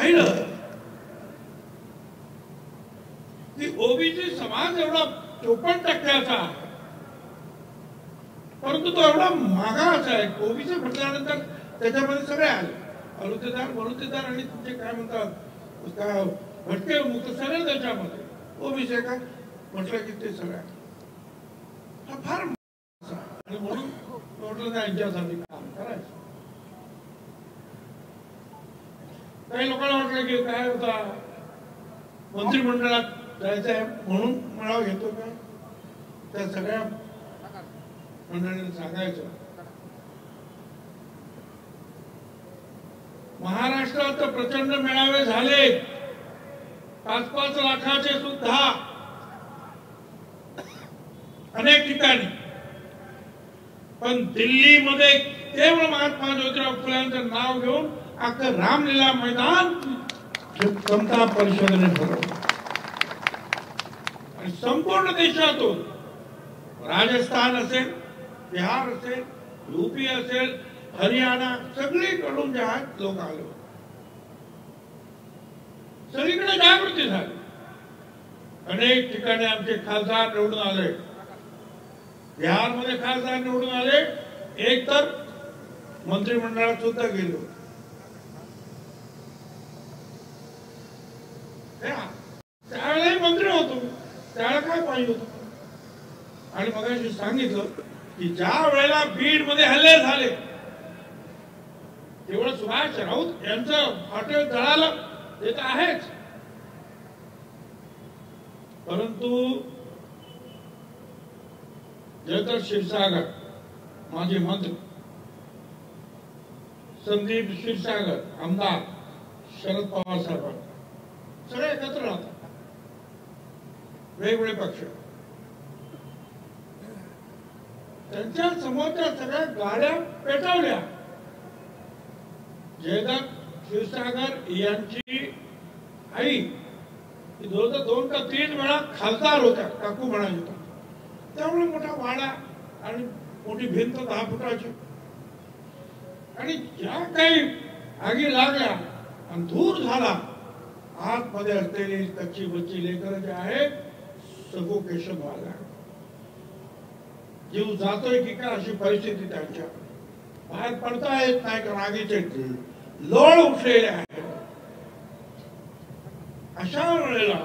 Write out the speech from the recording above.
पाहिलं की ओबीसी समाज एवढा 54% आहे, परंतु तो एवढा मागास आहे. ओबीसी म्हटल्यानंतर त्याच्यामध्ये सगळे आले, अलुतेदार आणि तुमचे काय म्हणतात का भटके मुक्त सगळे त्याच्यामध्ये ओबीसी काय म्हटलं की ते सगळे हा फार आणि म्हणून म्हटलं नाही यांच्यासाठी काम करायचं. काही लोकांना वाटलं की काय होता मंत्रिमंडळात जायचं आहे म्हणून मेळावा घेतो का, त्या सगळ्या मंडळींना सांगायचं महाराष्ट्रात तर प्रचंड मेळावे झाले, 5-5 लाखाचे सुद्धा अनेक ठिकाणी, पण दिल्लीमध्ये केवळ महात्मा ज्योतिराव फुलेंचं नाव घेऊन अख्खं रामलीला मैदान समता परिषदेने भरवलं आणि संपूर्ण देशातून राजस्थान असेल, बिहार असेल, यूपी असेल, हरियाणा सगळीकडून जे आहेत लोक आले, सगळीकडे जागृती झाली. अनेक ठिकाणी आमचे खासदार निवडून आले, बिहारमध्ये खासदार निवडून आले, एक तर मंत्रिमंडळात सुद्धा गेलो. त्यावेळेला मंत्री होतो, त्यावेळेला काय पाहिजे होतं. आणि मगाशी सांगितलं की ज्या वेळेला बीड मध्ये हल्ले झाले तेवढं सुभाष राऊत यांचं हॉटेल जळालं ते तर आहेच, परंतु जयदत्त क्षीरसागर माजी मंत्री, संदीप क्षीरसागर आमदार, शरद पवार साहेब सगळे एकत्र राहतात, वेगवेगळे पक्ष, त्यांच्या समोरच्या सगळ्या गाड्या पेटवल्या. जयदत्त क्षीरसागर यांची आई 2 का 3 वेळा खासदार होत्या, काकू म्हणायच्या, त्यामुळे मोठा वाडा आणि मोठी भिंत 10 फुटाची, आणि ज्या काही आगी लागल्या आणि धूर झाला, आतमध्ये असलेली कच्ची बच्ची लेकर जे आहेत सफोकेशन व्हायला, जीव जातोय की काय अशी परिस्थिती त्यांच्या, बाहेर पडता येत नाही कारण आगीचे लोळ उठलेले आहेत. अशा वेळेला